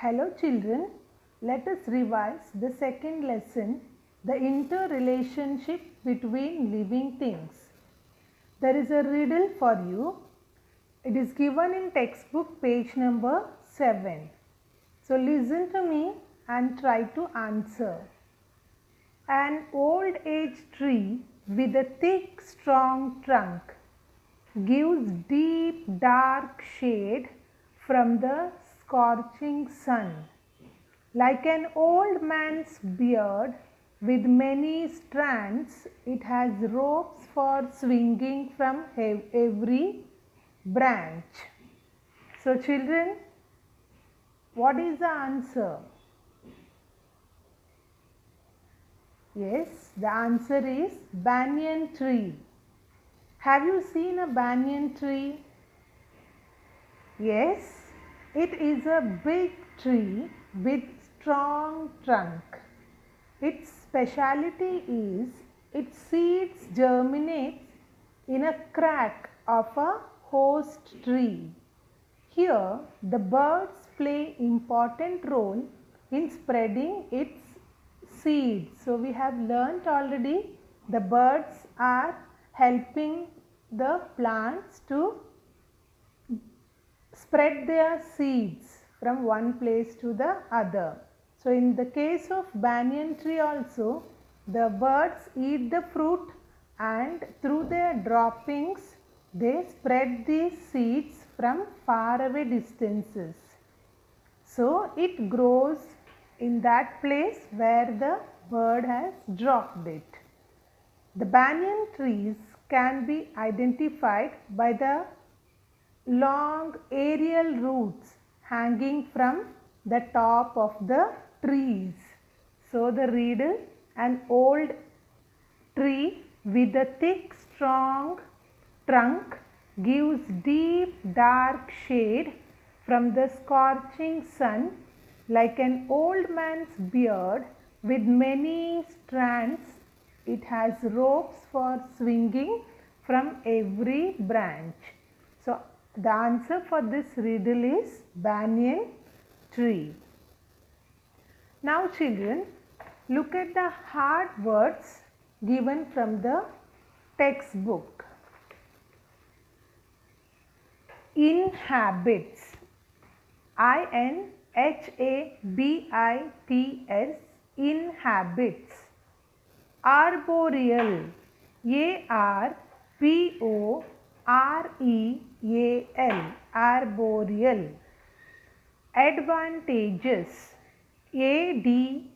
Hello children, let us revise the second lesson, the interrelationship between living things. There is a riddle for you. It is given in textbook page number 7. So listen to me and try to answer. An old age tree with a thick strong trunk gives deep dark shade from the scorching sun. Like an old man's beard with many strands, it has ropes for swinging from every branch. So children, what is the answer? Yes, the answer is banyan tree. Have you seen a banyan tree? Yes, it is a big tree with strong trunk. Its speciality is its seeds germinate in a crack of a host tree. Here, the birds play important role in spreading its seeds. So, we have learnt already the birds are helping the plants to spread their seeds from one place to the other. So, in the case of banyan tree also, the birds eat the fruit and through their droppings they spread these seeds from far away distances. So, it grows in that place where the bird has dropped it. The banyan trees can be identified by the long aerial roots hanging from the top of the trees. So the riddle, an old tree with a thick strong trunk gives deep dark shade from the scorching sun. Like an old man's beard with many strands, it has ropes for swinging from every branch. So the answer for this riddle is banyan tree. Now children, look at the hard words given from the textbook. Inhabits, INHABITS, inhabits. Arboreal, ARBOREAL, arboreal. Advantageous, ADVANTAGES,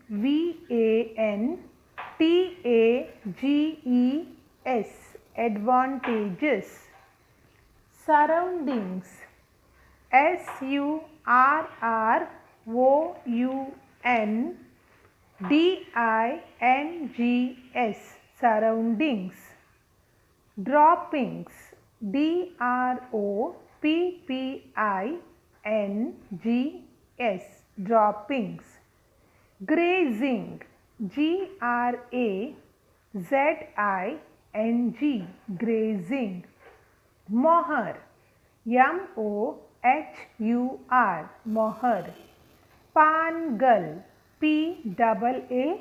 advantageous. Surroundings, SURROUNDINGS, surroundings. Droppings, DROPPINGS, droppings. Grazing, GRAZING, grazing. Moher, MOHUR, moher. Pangal, PAANGAL,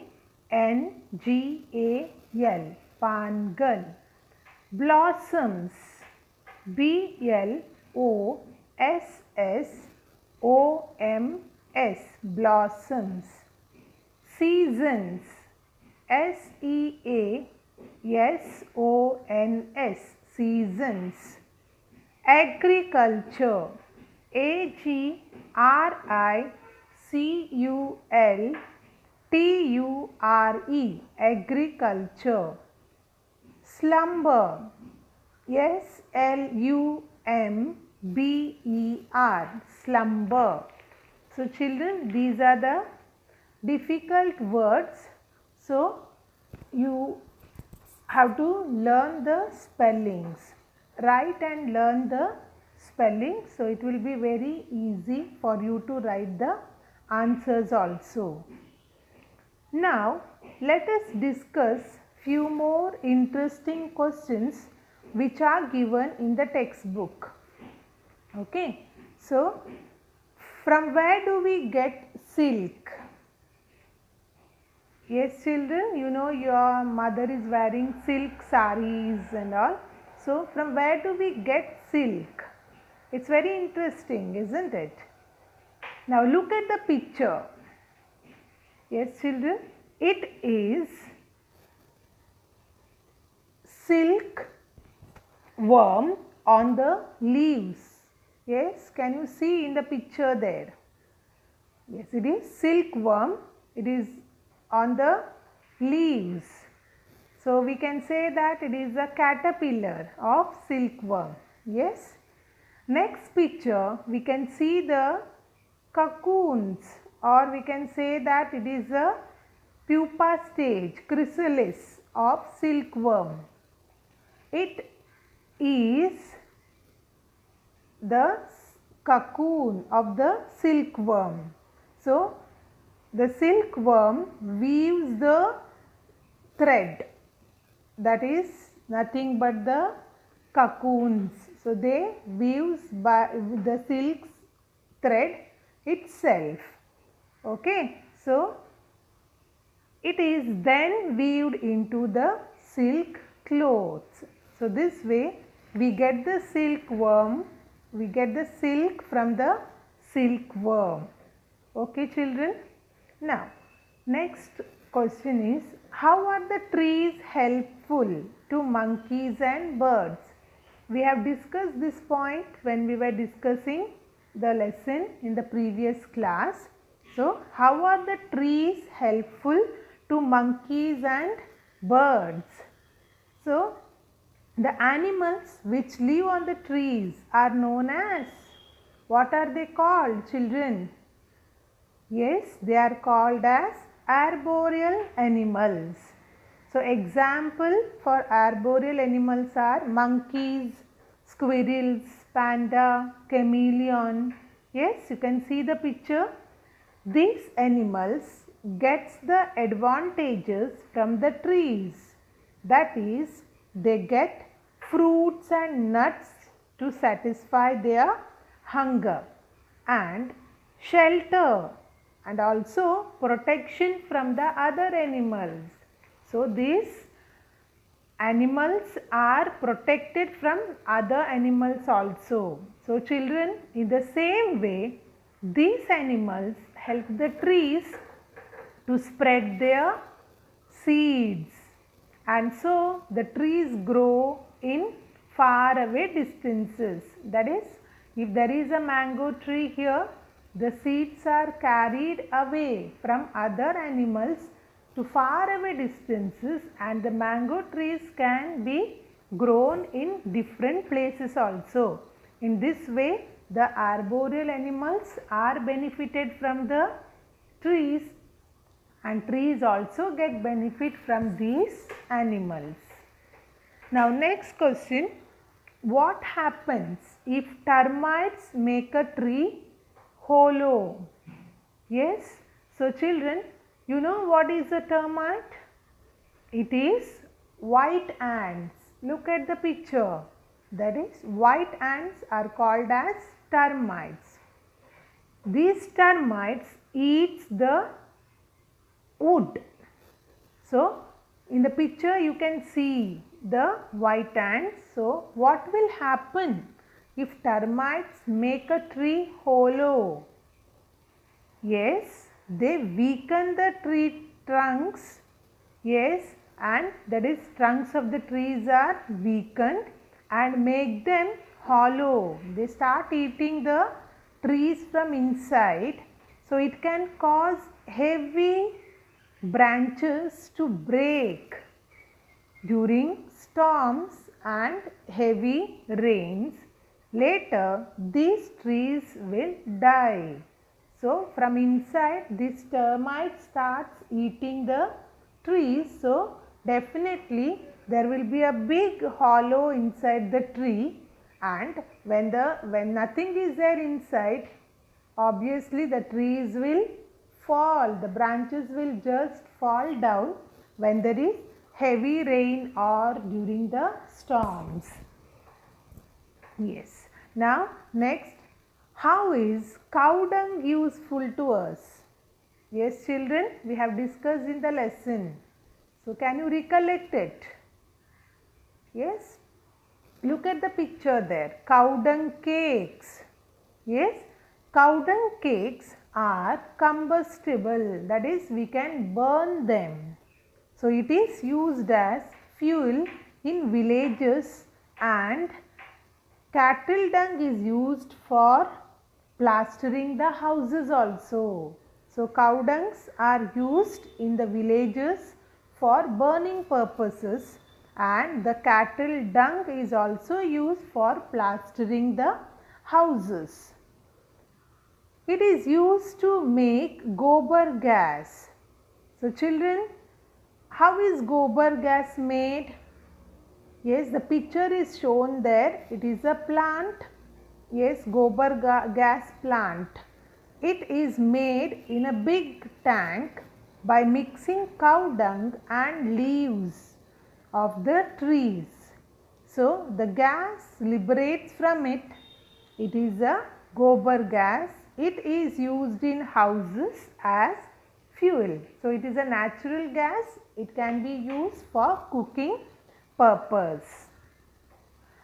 pangal. Blossoms, BLOSSOMS, blossoms. Seasons, SEASONS, seasons. Agriculture, AGRICULTURE, agriculture. Slumber, SLUMBER, slumber. So children, these are the difficult words. So you have to learn the spellings. Write and learn the spelling. So it will be very easy for you to write the answers also. Now let us discuss few more interesting questions which are given in the textbook. Okay. So From where do we get silk? Yes children, you know your mother is wearing silk saris and all. So from where do we get silk? It's very interesting, isn't it? Now look at the picture. Yes children, it is silk worm on the leaves. Yes, can you see in the picture there? Yes, it is silkworm. It is on the leaves. So we can say that it is a caterpillar of silkworm. Yes. Next picture, we can see the cocoons, or we can say that it is a pupa stage, chrysalis of silkworm. It is the cocoon of the silkworm. So the silkworm weaves the thread, that is nothing but the cocoons. So they weaves by the silk thread itself. Okay, so it is then weaved into the silk clothes. So this way we get the silkworm, we get the silk from the silkworm. Okay children. Now next question is, how are the trees helpful to monkeys and birds? We have discussed this point when we were discussing the lesson in the previous class. So how are the trees helpful to monkeys and birds? So the animals which live on the trees are known as, what are they called children? Yes, they are called as arboreal animals. So example for arboreal animals are monkeys, squirrels, panda, chameleon. Yes, you can see the picture. These animals gets the advantages from the trees. That is, they get fruits and nuts to satisfy their hunger, and shelter, and also protection from the other animals. So these animals are protected from other animals also. So children, in the same way, these animals help the trees to spread their seeds, and so the trees grow in far away distances. That is, if there is a mango tree here, the seeds are carried away from other animals to far away distances, and the mango trees can be grown in different places also. In this way, the arboreal animals are benefited from the trees, and trees also get benefit from these animals. Now next question, what happens if termites make a tree hollow? Yes, so children, you know what is a termite? It is white ants. Look at the picture. That is, white ants are called as termites. These termites eat the wood. So in the picture you can see the white ants. So what will happen if termites make a tree hollow? Yes, they weaken the tree trunks. Yes, and that is, trunks of the trees are weakened and make them hollow. They start eating the trees from inside. So it can cause heavy branches to break during storms and heavy rains. Later, these trees will die. So from inside, this termite starts eating the trees. So definitely there will be a big hollow inside the tree, and when nothing is there inside, obviously the trees will fall, the branches will just fall down when there is heavy rain or during the storms. Yes. Now next, How is cow dung useful to us? Yes, children, we have discussed in the lesson. So, can you recollect it? Yes. Look at the picture there. Cow dung cakes. Yes. Cow dung cakes are combustible. That is, we can burn them. So, it is used as fuel in villages, and cattle dung is used for plastering the houses also. So, cow dungs are used in the villages for burning purposes, and the cattle dung is also used for plastering the houses. It is used to make gobar gas. So, children, how is gobar gas made? Yes, the picture is shown there. It is a plant. Yes, gobar gas plant. It is made in a big tank by mixing cow dung and leaves of the trees. So, the gas liberates from it. It is a gobar gas. It is used in houses as fuel. So, it is a natural gas. It can be used for cooking purpose.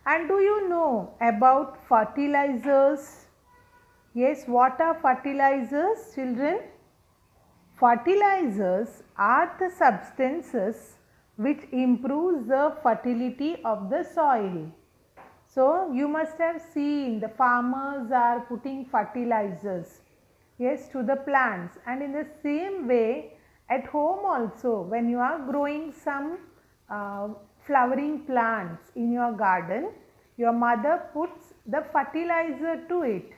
And do you know about fertilizers? Yes, what are fertilizers, children? Fertilizers are the substances which improves the fertility of the soil. So, you must have seen the farmers are putting fertilizers, yes, to the plants, and in the same way at home also, when you are growing some flowering plants in your garden, your mother puts the fertilizer to it.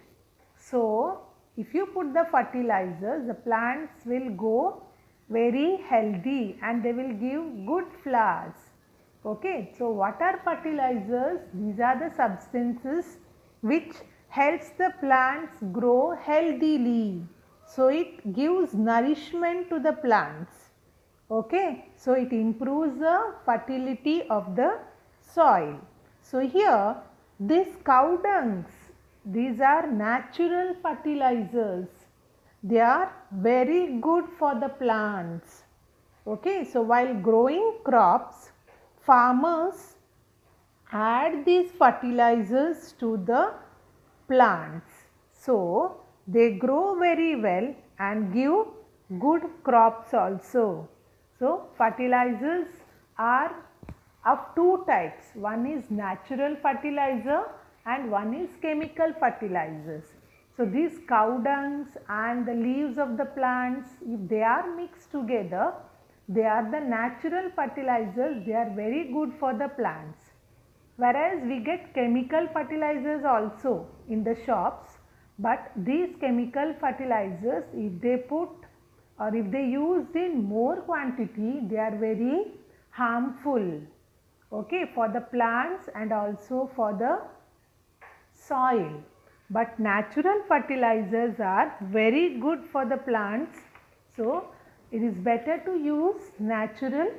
So, if you put the fertilizers, the plants will go very healthy and they will give good flowers. Okay. So, what are fertilizers? These are the substances which helps the plants grow healthily. So, it gives nourishment to the plants. Okay. So, it improves the fertility of the soil. So, here these cow dungs, these are natural fertilizers. They are very good for the plants. Okay. So, while growing crops, farmers add these fertilizers to the plants. So, they grow very well and give good crops also. So, fertilizers are of two types. One is natural fertilizer and one is chemical fertilizers. So, these cow dungs and the leaves of the plants, if they are mixed together, they are the natural fertilizers. They are very good for the plants. Whereas we get chemical fertilizers also in the shops, but these chemical fertilizers, if they put or if they used in more quantity, they are very harmful, okay, for the plants and also for the soil. But natural fertilizers are very good for the plants. So, it is better to use natural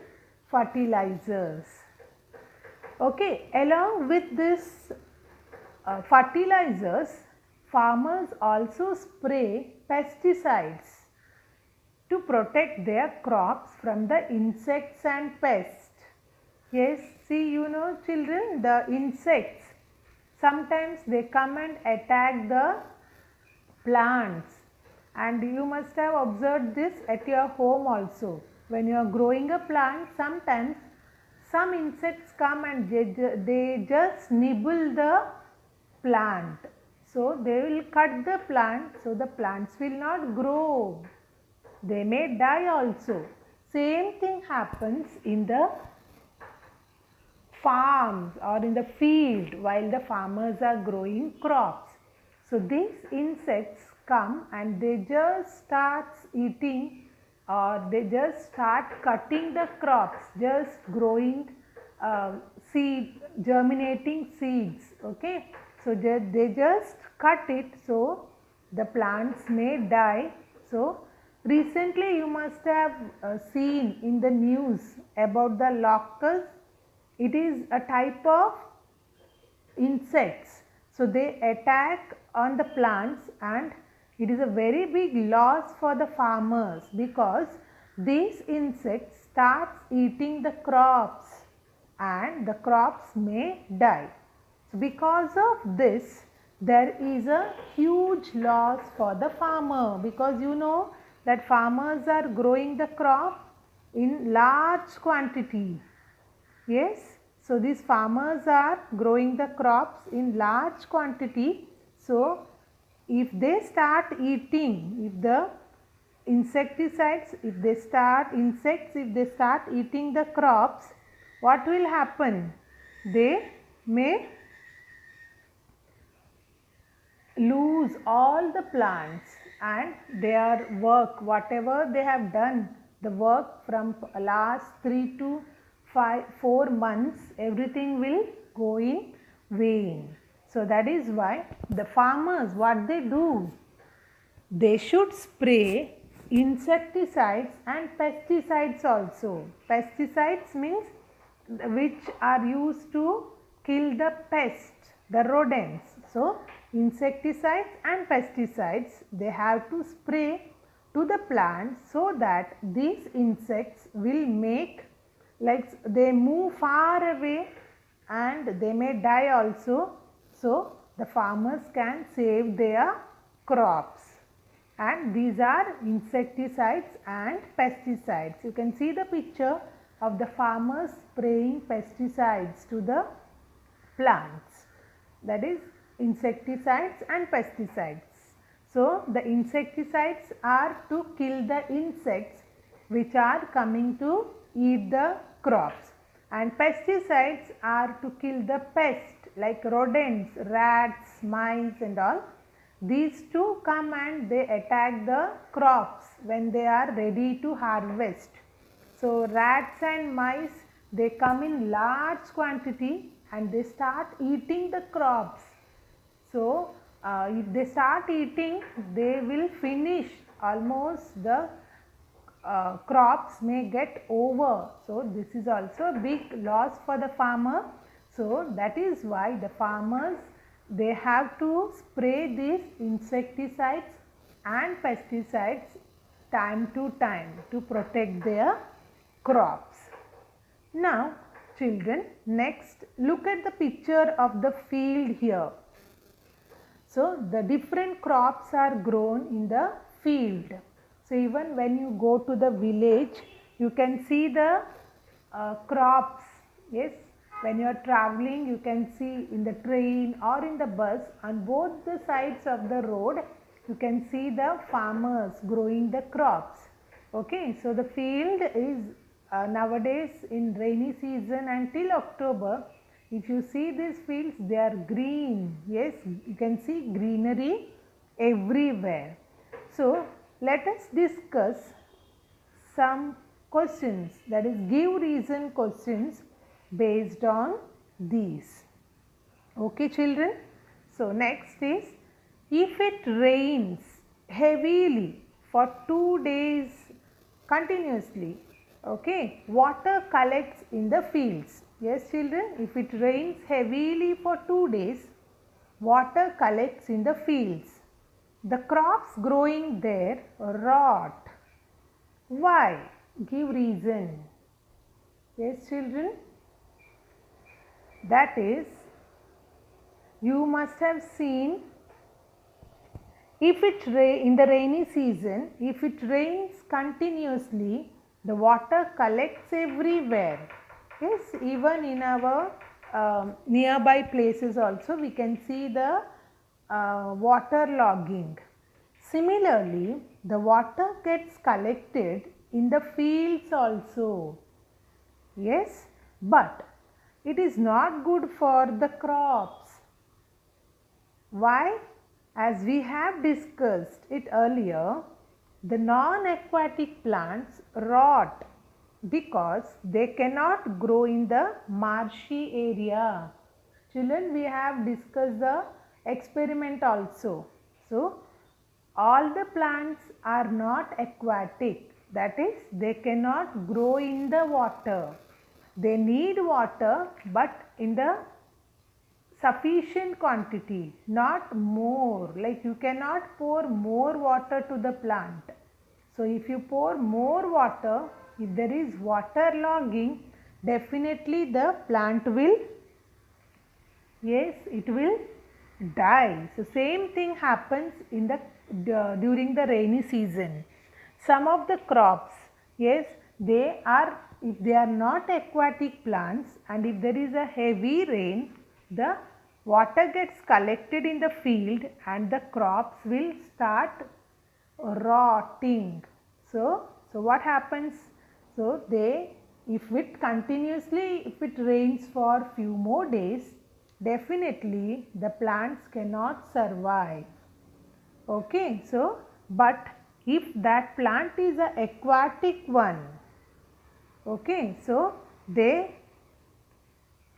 fertilizers. Okay, along with this fertilizers, farmers also spray pesticides to protect their crops from the insects and pests. Yes, see, you know, children, the insects, sometimes they come and attack the plants, and you must have observed this at your home also. When you are growing a plant, sometimes some insects come and they just nibble the plant. So, they will cut the plant, so the plants will not grow. They may die also. Same thing happens in the farms or in the field while the farmers are growing crops. So, these insects come and they just start eating or they just start cutting the crops, just growing germinating seeds. Okay. So, they just cut it, so the plants may die. So, recently you must have seen in the news about the locusts. It is a type of insects. So, they attack on the plants, and it is a very big loss for the farmers because these insects starts eating the crops and the crops may die. So because of this, there is a huge loss for the farmer, because you know that farmers are growing the crop in large quantity. Yes, so these farmers are growing the crops in large quantity. So if they start eating, if the insecticides, if they start eating the crops, what will happen? They may lose all the plants and their work, whatever they have done, the work from last 3 to 4 months, everything will go in vain. So that is why the farmers, what they do, they should spray insecticides and pesticides also. Pesticides means which are used to kill the pest, the rodents. So insecticides and pesticides, they have to spray to the plants so that these insects will make, like they move far away and they may die also. So the farmers can save their crops. And these are insecticides and pesticides. You can see the picture of the farmers spraying pesticides to the plants. That is insecticides and pesticides. So the insecticides are to kill the insects which are coming to eat the crops, and pesticides are to kill the pest like rodents, rats, mice and all. These two come and they attack the crops when they are ready to harvest. So rats and mice, they come in large quantity and they start eating the crops. So if they start eating, they will finish almost the crops may get over. So this is also a big loss for the farmer. So that is why the farmers, they have to spray these insecticides and pesticides time to time to protect their crops. Now children, next look at the picture of the field here. So the different crops are grown in the field. So even when you go to the village, you can see the crops. Yes, when you are traveling, you can see in the train or in the bus, on both the sides of the road, you can see the farmers growing the crops. Okay, so the field is nowadays in rainy season until October. If you see these fields, they are green. Yes, you can see greenery everywhere. So let us discuss some questions, that is give reason questions based on these. Okay children. So next is, if it rains heavily for 2 days continuously, okay, water collects in the fields. Yes children, if it rains heavily for 2 days, water collects in the fields. The crops growing there rot. Why? Give reason. Yes children, that is, you must have seen, if it in the rainy season, if it rains continuously, the water collects everywhere. Yes, even in our nearby places also we can see the water logging. Similarly, the water gets collected in the fields also. Yes, but it is not good for the crops. Why? As we have discussed it earlier, the non-aquatic plants rot because they cannot grow in the marshy area. Children, we have discussed the experiment also. So, all the plants are not aquatic, that is, they cannot grow in the water. They need water, but in the sufficient quantity, not more. Like you cannot pour more water to the plant. So if you pour more water, if there is water logging, definitely the plant will, yes, it will die. So same thing happens in the during the rainy season. Some of the crops, yes, they are, if they are not aquatic plants and if there is a heavy rain, the water gets collected in the field and the crops will start rotting. So what happens? So if it continuously, if it rains for few more days, definitely the plants cannot survive. Okay, so but if that plant is an aquatic one, okay, so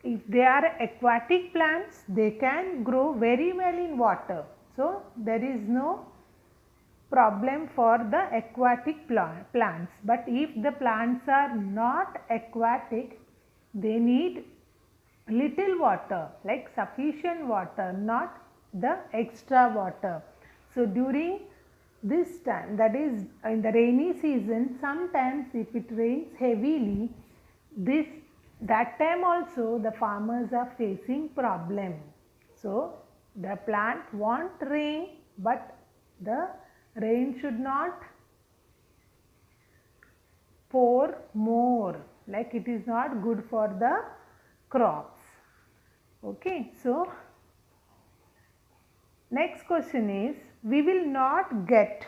if they are aquatic plants, they can grow very well in water. So there is no problem for the aquatic plants. But if the plants are not aquatic, they need little water, like sufficient water, not the extra water. So during this time, that is in the rainy season, sometimes if it rains heavily, that time also the farmers are facing problem. So the plant want rain, but the rain should not pour more, like it is not good for the crops. Okay, so next question is, we will not get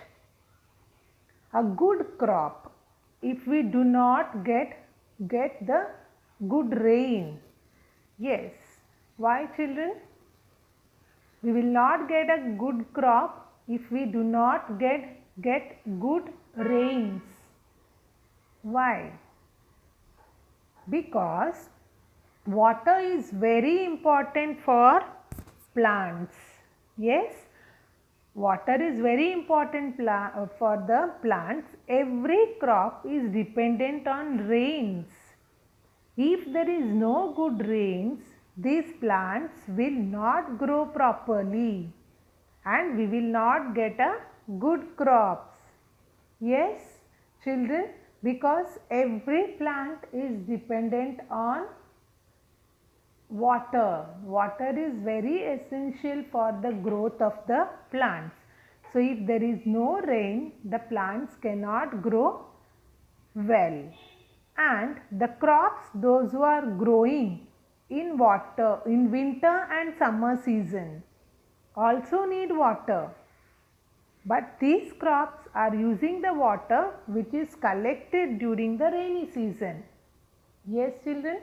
a good crop if we do not get the good rain. Yes, why children? We will not get a good crop if we do not get good rains. Why? Because water is very important for plants. Yes, water is very important for the plants. Every crop is dependent on rains. If there is no good rains, these plants will not grow properly and we will not get a good crops. Yes, children, because every plant is dependent on water. Water is very essential for the growth of the plants. So if there is no rain, the plants cannot grow well. And the crops, those who are growing in winter and summer season, also need water. But these crops are using the water which is collected during the rainy season. Yes, children.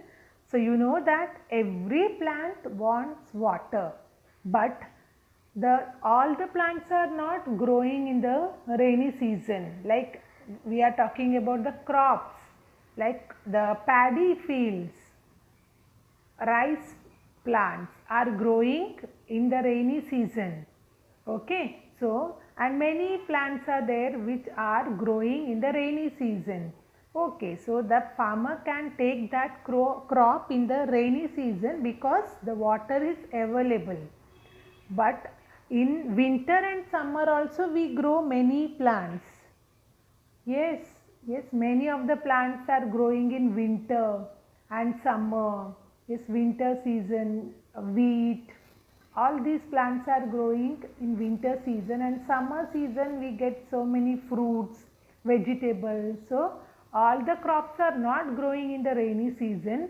So you know that every plant wants water, but all the plants are not growing in the rainy season. Like we are talking about the crops, like the paddy fields, rice plants are growing in the rainy season. Okay, so and many plants are there which are growing in the rainy season. Okay, so the farmer can take that crop in the rainy season because the water is available. But in winter and summer also we grow many plants. Yes, many of the plants are growing in winter and summer. Yes, winter season, wheat, all these plants are growing in winter season, and summer season we get so many fruits, vegetables. So all the crops are not growing in the rainy season.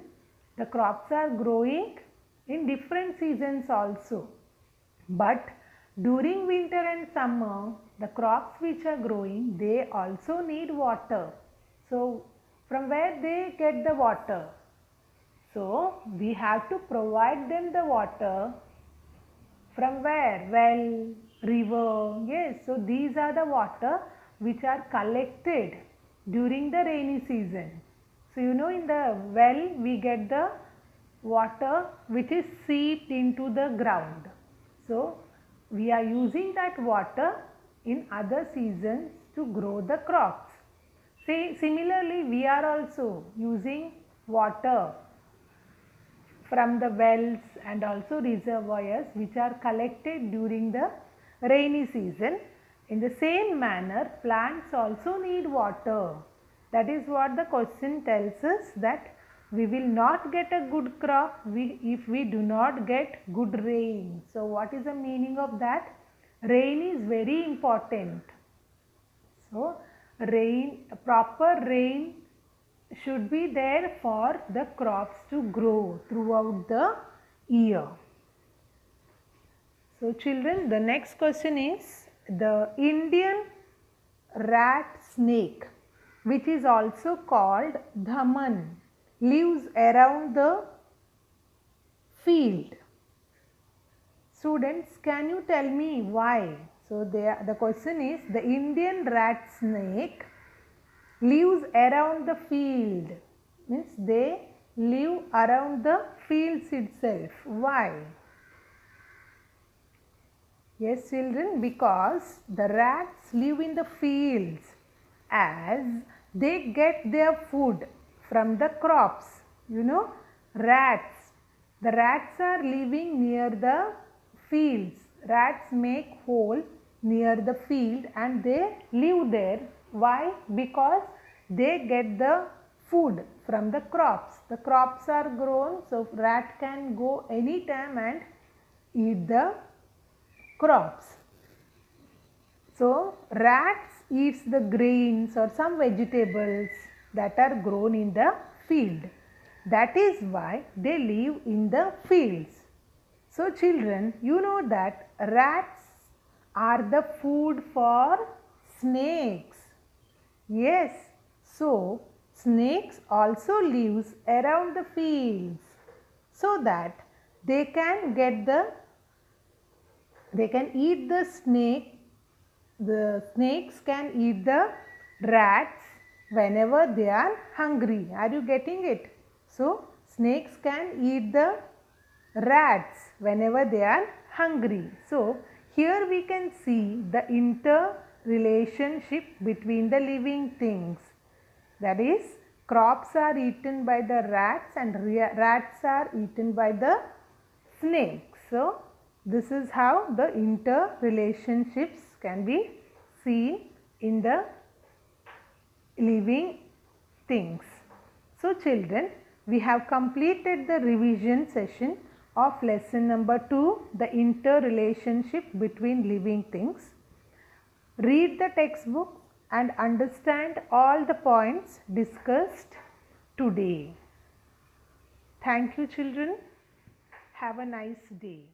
The crops are growing in different seasons also. But during winter and summer, the crops which are growing, they also need water. So from where they get the water? So we have to provide them the water. From where? Well, river. Yes, so these are the water which are collected during the rainy season. So you know, in the well we get the water which is seeped into the ground. So we are using that water in other seasons to grow the crops. See, similarly we are also using water from the wells and also reservoirs which are collected during the rainy season. In the same manner, plants also need water. That is what the question tells us, that we will not get a good crop if we do not get good rain. So what is the meaning of that? Rain is very important. So proper rain should be there for the crops to grow throughout the year. So children, the next question is, the Indian rat snake, which is also called dhaman, lives around the field. Students, can you tell me why? So the question is, the Indian rat snake lives around the field, means they live around the fields itself. Why? Yes children, because the rats live in the fields as they get their food from the crops. You know, the rats are living near the fields. Rats make hole near the field and they live there. Why? Because they get the food from the crops. The crops are grown, so rat can go anytime and eat the crops. So rats eats the grains or some vegetables that are grown in the field. That is why they live in the fields. So children, you know that rats are the food for snakes. Yes, so snakes also lives around the fields so that they can eat the snake. The snakes can eat the rats whenever they are hungry. Are you getting it? So snakes can eat the rats whenever they are hungry. So here we can see the interrelationship between the living things. That is, crops are eaten by the rats and rats are eaten by the snakes. So this is how the interrelationships can be seen in the living things. So children, we have completed the revision session of lesson number 2, the interrelationship between living things. Read the textbook and understand all the points discussed today. Thank you children. Have a nice day.